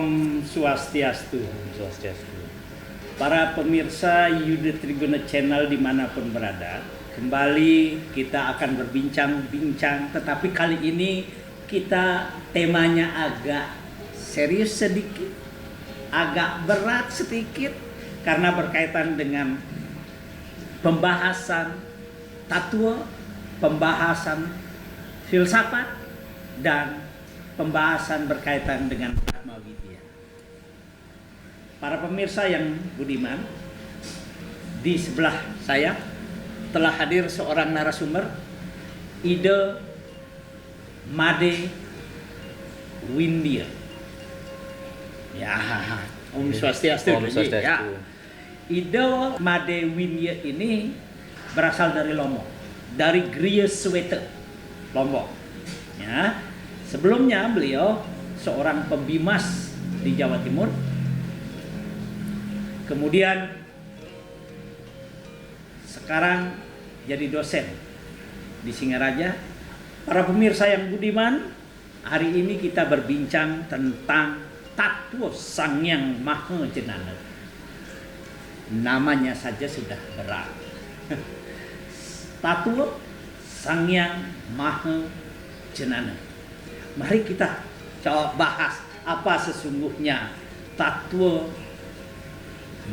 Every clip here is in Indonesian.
Om Swastiastu. Swastiastu. Para pemirsa Yuda Triguna Channel dimanapun berada, kembali kita akan berbincang-bincang, tetapi kali ini kita temanya agak serius sedikit, agak berat sedikit, karena berkaitan dengan pembahasan tattoo, pembahasan filsafat, dan pembahasan berkaitan dengan Brahma Widya. Para pemirsa yang budiman, di sebelah saya telah hadir seorang narasumber, Ide Made Windia. Ya, Om Swastiastu. Om Swastiastu. Ya. Ide Made Windia ini berasal dari Lombok, dari Gria Sweta, Lombok. Ya. Sebelumnya beliau seorang pembimas di Jawa Timur. Kemudian sekarang jadi dosen di Singaraja. Para pemirsa yang budiman, hari ini kita berbincang tentang tattoo Sangyang Maha Jenana. Namanya saja sudah berat. Tattoo Sangyang Maha Jenana. Mari kita coba bahas apa sesungguhnya tattoo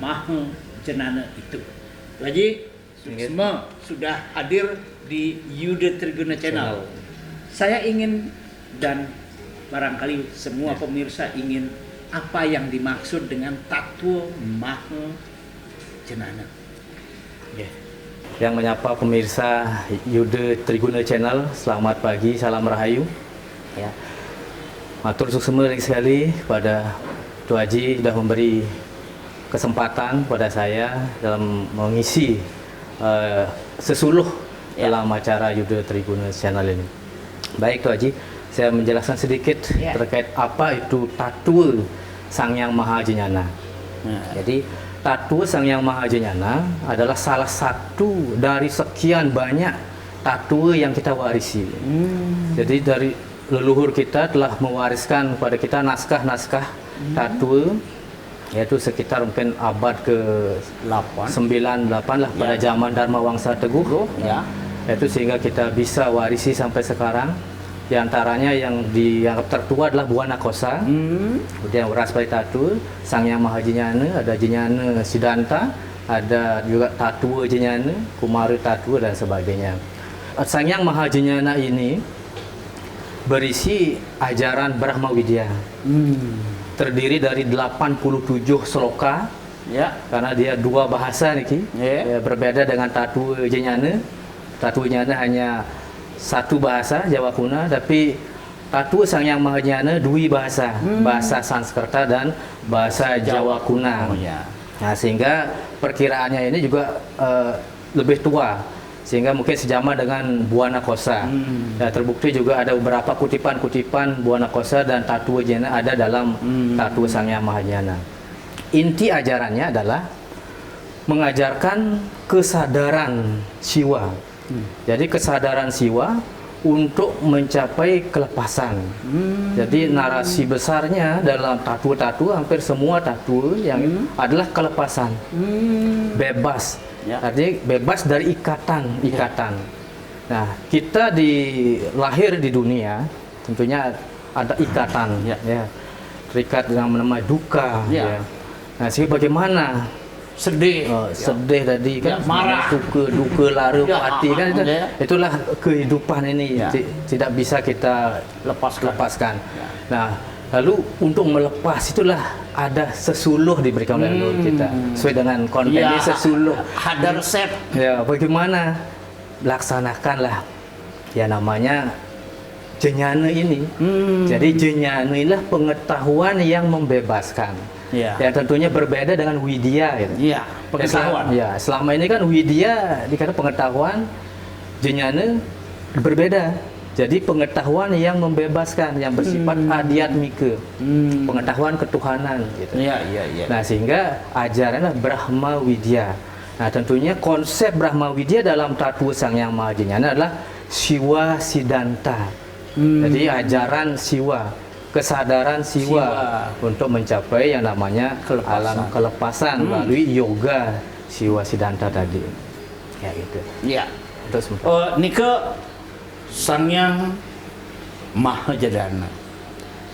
Maha Jenana itu. Lagi semua sudah hadir di Yuda Triguna Channel. Saya ingin, dan barangkali semua pemirsa ingin, apa yang dimaksud dengan tattoo Maha Jenana. Yang menyapa pemirsa Yuda Triguna Channel, selamat pagi, salam rahayu. Ya. Matur suksema sekali pada Tu Haji sudah memberi kesempatan pada saya dalam mengisi sesuluh dalam acara Yuda Triguna Channel ini. Baik Tu Haji, saya menjelaskan sedikit terkait apa itu tattoo Sangyang Maha Jenana. Jadi tattoo Sangyang Maha Jenana adalah salah satu dari sekian banyak tattoo yang kita warisi. Jadi dari leluhur kita telah mewariskan kepada kita naskah-naskah tattoo, yaitu sekitar mungkin abad ke-98 lah pada zaman Dharma Wangsa Teguh, yaitu sehingga kita bisa warisi sampai sekarang. Di antaranya yang tertua adalah Buana Kosa, kemudian Raspberry Tattoo, Sangyang Maha Jenana, ada Jenana Siddhanta, ada juga Tattoo Jenana, Kumari Tattoo dan sebagainya. Sangyang Maha Jenana ini berisi ajaran Brahma Widya. Terdiri dari 87 sloka, karena dia dua bahasa niki. Berbeda dengan Tattoo Jenana. Tattoo Jenana hanya satu bahasa Jawa Kuna, tapi Tattoo Sangyang Maha Jenana dua bahasa, bahasa Sanskerta dan bahasa Jawa Kuna. Nah, sehingga perkiraannya ini juga lebih tua, sehingga mungkin sejaman dengan Buana Kosa. Ya, terbukti juga ada beberapa kutipan-kutipan Buana Kosa dan Tattoo Jenana ada dalam Tattoo Sangyang Maha Jenana. Inti ajarannya adalah mengajarkan kesadaran siwa. Jadi kesadaran siwa untuk mencapai kelepasan. Jadi narasi besarnya dalam tattoo hampir semua tattoo yang adalah kelepasan, bebas. Artinya bebas dari ikatan. Nah, kita lahir di dunia tentunya ada ikatan, terikat dengan namanya duka. Nah, sehingga bagaimana sedih tadi kan, marah, duka lara hati kan, itulah kehidupan ini, tidak bisa kita lepaskan. Nah, lalu untuk melepas itulah ada sesuluh diberikan oleh leluhur kita sesuai dengan konten ini, sesuluh ada resep. Bagaimana laksanakanlah ya namanya jenana ini. Jadi jenana inilah pengetahuan yang membebaskan. Yang tentunya berbeda dengan widya gitu. Pengetahuan. Selama ini kan widya dikata pengetahuan, jenana berbeda. Jadi pengetahuan yang membebaskan, yang bersifat adiatmika, pengetahuan ketuhanan gitu. Nah, sehingga ajarannya Brahma Widya. Nah, tentunya konsep Brahma Widya dalam Tattoo Sangyang Maha Jenana adalah Siwa Siddhanta. Jadi ajaran siwa. kesadaran siwa untuk mencapai yang namanya alam kelepasan melalui yoga siwa siddhanta tadi. Ya gitu. Ya. Terus Nika Sangyang Mahajana,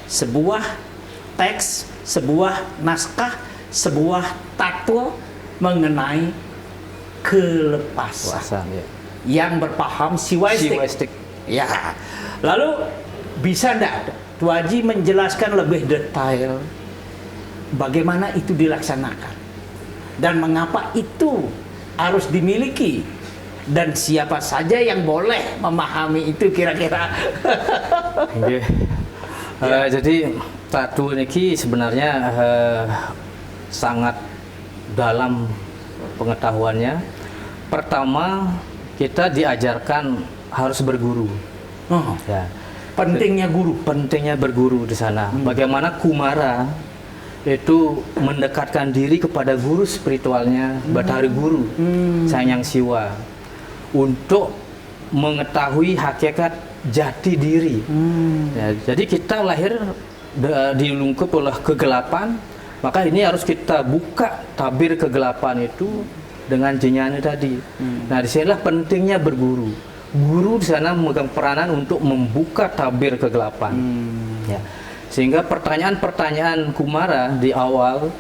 sebuah teks, sebuah naskah, sebuah tattoo mengenai kelepasan ya. yang berpaham siwaistik. Ya. Lalu bisa enggak Tuaji menjelaskan lebih detail bagaimana itu dilaksanakan dan mengapa itu harus dimiliki dan siapa saja yang boleh memahami itu kira-kira. Okay. Jadi tattoo niki sebenarnya sangat dalam pengetahuannya. Pertama, kita diajarkan harus berguru. Ya. Pentingnya berguru di sana. Bagaimana Kumara itu mendekatkan diri kepada guru spiritualnya, Bathari Guru, Sangyang Siwa, untuk mengetahui hakikat jati diri. Ya, jadi kita lahir dilungkup oleh kegelapan, maka ini harus kita buka tabir kegelapan itu dengan jnana tadi. Nah, disinilah pentingnya berguru. Guru di sana memegang peranan untuk membuka tabir kegelapan. Ya. Sehingga pertanyaan-pertanyaan Kumara di awal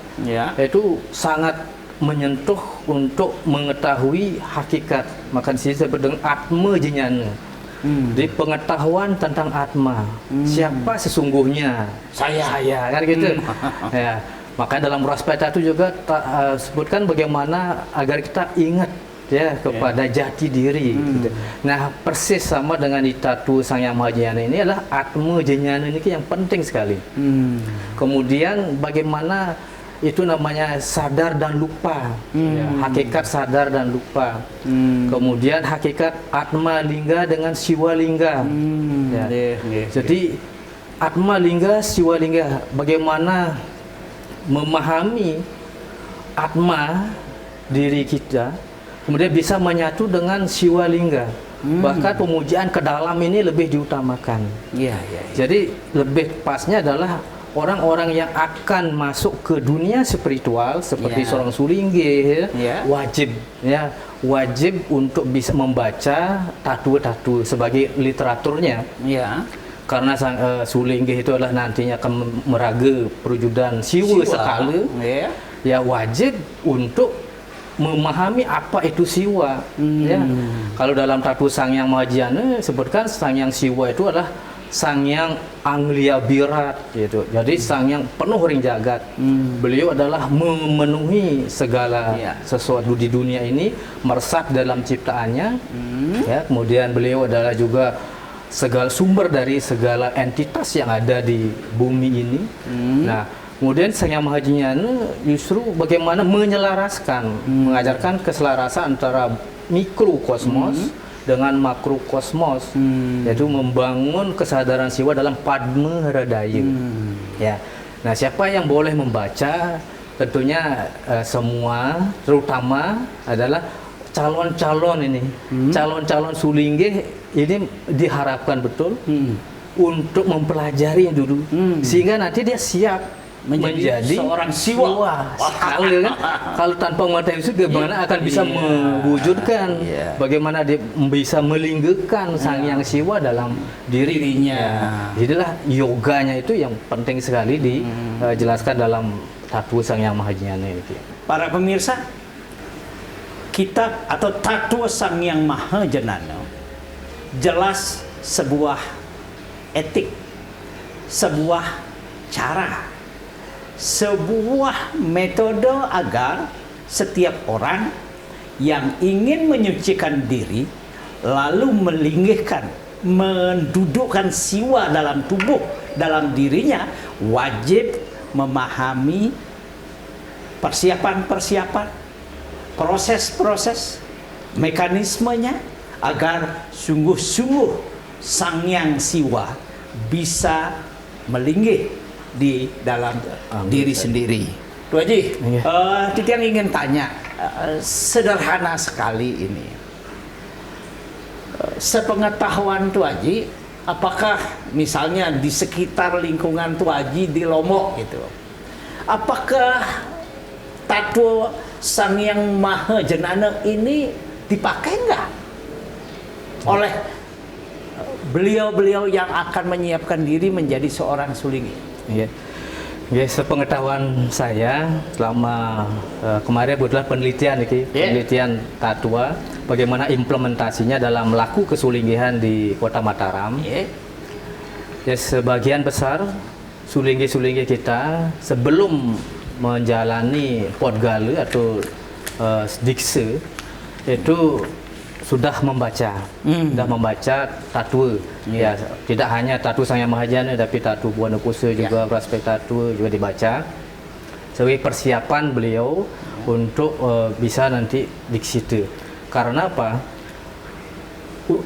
itu sangat menyentuh untuk mengetahui hakikat. Maka di sini disebut dengan Atma Jnana. Di pengetahuan tentang Atma. Siapa sesungguhnya? Saya kan gitu. Ya. Maka dalam Raspeta itu juga sebutkan bagaimana agar kita ingat ya kepada jati diri. Gitu. Nah, persis sama dengan di tattoo Sangyang Mahajana ini adalah Atma Jnana ini yang penting sekali. Kemudian bagaimana itu namanya sadar dan lupa, ya, hakikat sadar dan lupa. Kemudian hakikat Atma Lingga dengan Siwa Lingga. Jadi Atma Lingga, Siwa Lingga, bagaimana memahami Atma diri kita, kemudian bisa menyatu dengan Siwa Lingga. Bahkan pemujaan ke dalam ini lebih diutamakan. Jadi lebih pasnya adalah orang-orang yang akan masuk ke dunia spiritual seperti seorang Sulingge wajib untuk bisa membaca tattoo sebagai literaturnya. Karena Sulingge itu adalah nantinya akan meraga perwujudan siwa sekala. Ya wajib untuk memahami apa itu siwa. Ya. Kalau dalam tattoo Sangyang Mahajana sebutkan Sangyang Siwa itu adalah Sangyang Anglia Birat gitu. Jadi Sangyang penuh ring jagat. Beliau adalah memenuhi segala sesuatu di dunia ini, meresap dalam ciptaannya. Ya, kemudian beliau adalah juga segala sumber dari segala entitas yang ada di bumi ini. Nah, kemudian Sangyang Mahajana justru bagaimana menyelaraskan, mengajarkan keselarasan antara mikrokosmos dengan makrokosmos, yaitu membangun kesadaran siwa dalam Padma Hradaya. Ya. Nah, siapa yang boleh membaca? Tentunya semua, terutama adalah calon-calon ini, calon-calon Sulingge ini diharapkan betul untuk mempelajari dulu, sehingga nanti dia siap menjadi seorang siwa. Sekali kan? Kalau tanpa mengetahui itu bagaimana akan bisa mewujudkan, bagaimana dia bisa melinggakan Sangyang Siwa dalam dirinya. Jadilah yoganya itu yang penting sekali dijelaskan dalam tattoo Sangyang Mahajana itu. Para pemirsa, kitab atau tattoo Sangyang Mahajana jelas sebuah etik, sebuah cara, sebuah metode agar setiap orang yang ingin menyucikan diri lalu melinggikan, mendudukkan siwa dalam tubuh, dalam dirinya, wajib memahami persiapan-persiapan, proses-proses, mekanismenya agar sungguh-sungguh Sangyang Siwa bisa melinggih di dalam diri sendiri. Tuh Haji, Titian ingin tanya, sederhana sekali ini. Sepengetahuan Tuh Haji, apakah misalnya di sekitar lingkungan Tuaji di Lombok gitu, apakah tato Sang Yang Maha Jenana ini dipakai nggak oleh beliau-beliau yang akan menyiapkan diri menjadi seorang Sulingi? Ya. Ya, sepengetahuan saya selama kemarin adalah penelitian penelitian tatua, bagaimana implementasinya dalam laku kesulinggihan di Kota Mataram. Ya, sebagian besar sulinggi-sulinggi kita sebelum menjalani Potgale atau dikse itu sudah membaca tatua. Ya, tidak hanya tatua Sang Yang Maha Jenana tapi tatua Buana Kusa juga, prospek tatua juga dibaca sebagai persiapan beliau untuk bisa nanti diksita. Karena apa?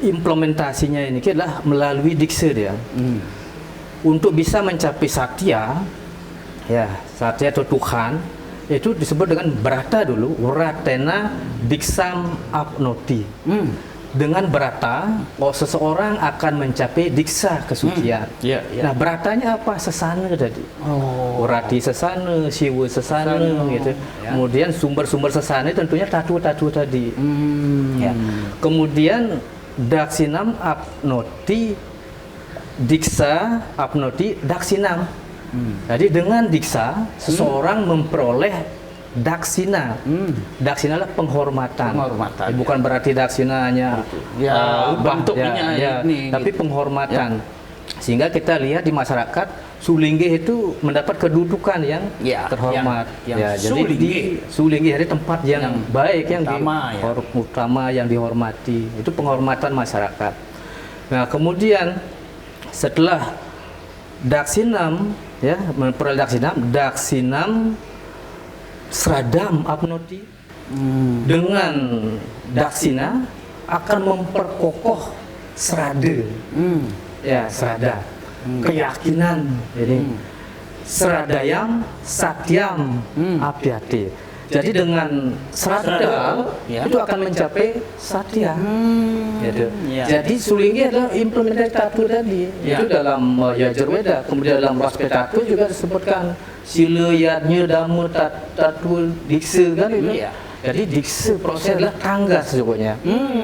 Implementasinya ini adalah melalui dikse dia. Untuk bisa mencapai satya, ya, satya atau Tuhan itu disebut dengan berata dulu, Wratena Diksam Apnoti. Dengan berata, seseorang akan mencapai diksa kesucian. Nah, beratanya apa? Sesana tadi. Urati sesana, siwa sesana, gitu. Kemudian sumber-sumber sesana tentunya tatu-tatu tadi. Ya. Kemudian Daksinam Apnoti, diksa Apnoti Daksinam. Jadi dengan diksa seseorang memperoleh daksina. Daksina adalah penghormatan. Bukan berarti daksina hanya bentuknya ini, tapi penghormatan. Sehingga kita lihat di masyarakat Sulinggi itu mendapat kedudukan yang terhormat. Jadi di Sulinggi hari tempat yang baik, yang utama, yang dihormati. Itu penghormatan masyarakat. Nah, kemudian setelah Daksinam, ya, memperoleh Daksinam Sradam Apnoti. Dengan Daksina akan memperkokoh Srada. Ya, Srada. Keyakinan. Jadi Sradayam Satyam Apyati. Jadi dengan Srada itu akan mencapai Satya. Gitu. Jadi Sulinggi adalah implementasi tatu tadi. Itu dalam Yajurveda. Kemudian dalam prospek tatu juga disebutkan sila yadnya dhamma tatu diksa kan itu. Jadi diksa proses adalah tangga sesungguhnya.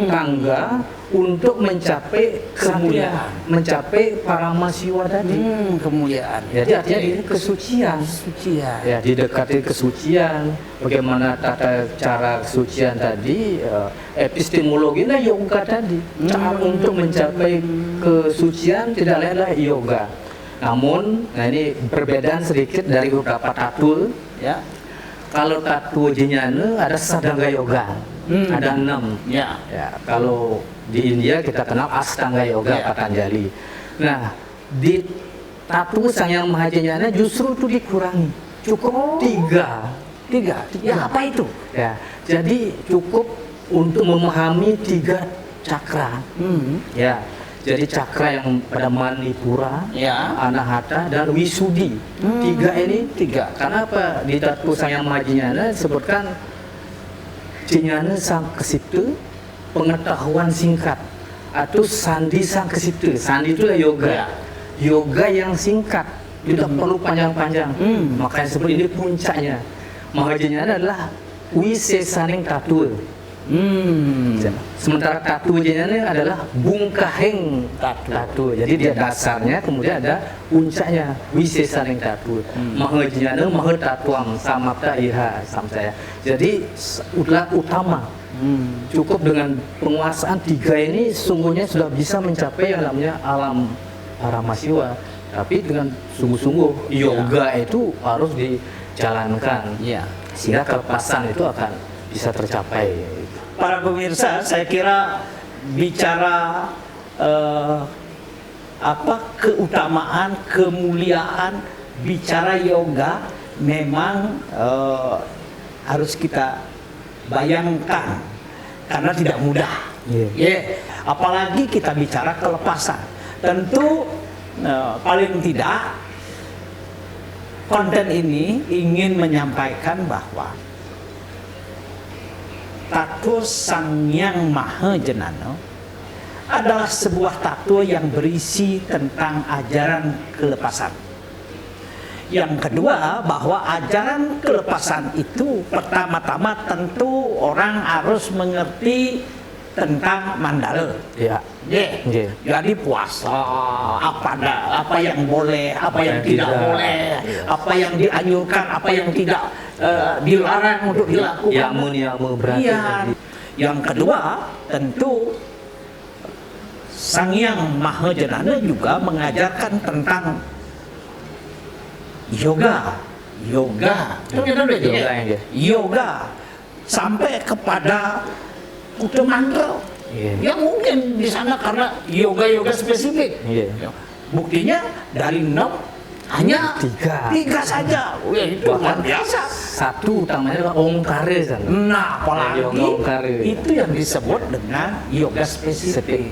Tangga untuk mencapai kemuliaan, mencapai paramasiwa tadi. Kemuliaan. Jadi artinya ini kesucian. Ya, didekati kesucian. Bagaimana tata cara kesucian tadi, epistemologinya yoga tadi. Cara untuk mencapai kesucian tidak lain adalah yoga. Namun, nah ini perbedaan sedikit dari beberapa tatul. Ya. Kalau tattoo Jnana ada Sadanga Yoga, ada 6. Ya, kalau di India kita kenal Astanga Yoga Patanjali. Nah, di tattoo Sang Yang Maha Jnana justru itu dikurangi, cukup 3. Ya, apa itu? Ya, jadi cukup untuk memahami 3 cakra. Ya. Jadi cakra yang pada Manipura, Anahata, dan Wisudi. 3 ini. Karena apa? Di tattoo Sang Yang Maha Jnana disebutkan Jnana Sang Kesipta, pengetahuan singkat, atau Sandi Sang Kesipta. Sandi itu yoga. Yoga yang singkat, tidak perlu panjang-panjang. Makanya seperti ini puncaknya. Maha Jnana adalah Wisesaning Tattwa. Sementara tattoo Jnana adalah bungkaheng tattoo. Jadi dia dasarnya, kemudian ada puncaknya Wisesaning tattoo. Maha Jnana Maha Tatwam Samapta Iha Samsaya. Jadi utama. Cukup dengan penguasaan 3 ini sungguhnya sudah bisa mencapai yang namanya alam paramasiwa. Tapi dengan sungguh-sungguh yoga itu harus dijalankan. Sehingga kelepasan itu akan bisa tercapai. Para pemirsa, saya kira bicara keutamaan, kemuliaan, bicara yoga memang harus kita bayangkan karena tidak mudah. Apalagi kita bicara kelepasan. Tentu paling tidak konten ini ingin menyampaikan bahwa tattoo Sang Yang Maha Jenana adalah sebuah tato yang berisi tentang ajaran kelepasan. Yang kedua, bahwa ajaran kelepasan itu pertama-tama tentu orang harus mengerti tentang mandala. Ya. Yeah. Jadi puasa, apa yang boleh, apa yang tidak boleh, apa yang dianjurkan, apa yang tidak dilarang untuk dilakukan. Ilmu berarti. Iya. Yang kedua, tentu Sang Hyang Maha Jenana juga mengajarkan tentang yoga sampai kepada kuda mantra. Yang mungkin di sana karena yoga spesifik. Buktinya dari 6 hanya 3 saja. Wah, itu luar biasa. Satu utamanya adalah Omkara kan. Nah, apalagi Yoga Omkara. itu yang disebut dengan yoga spesifik.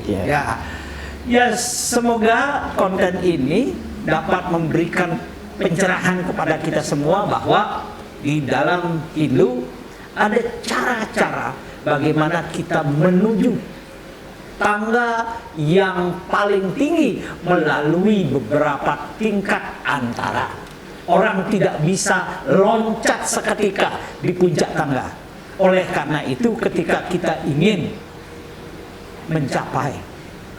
Ya, semoga konten ini dapat memberikan pencerahan kepada kita semua bahwa di dalam Hindu ada cara-cara bagaimana kita menuju tangga yang paling tinggi melalui beberapa tingkat antara. Orang tidak bisa loncat seketika di puncak tangga. Oleh karena itu ketika kita ingin mencapai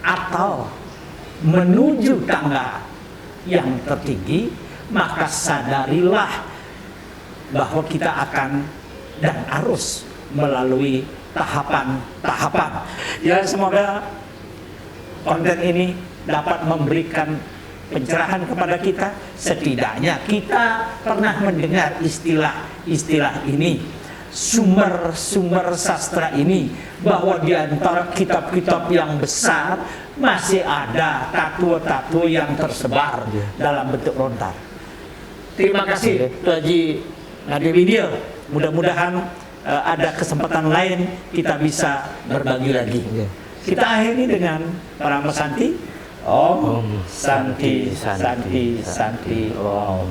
atau menuju tangga yang tertinggi, maka sadarilah bahwa kita akan dan harus melalui tahapan-tahapan. Ya, semoga konten ini dapat memberikan pencerahan kepada kita. Setidaknya kita pernah mendengar istilah-istilah ini, sumber-sumber sastra ini, bahwa di antara kitab-kitab yang besar masih ada tato-tato yang tersebar dalam bentuk lontar. Terima kasih Tuan Haji Ngade Widya. Mudah-mudahan ada kesempatan lain kita bisa berbagi lagi. Kita akhiri dengan Parama Santi. Om Santi Santi Santi Om.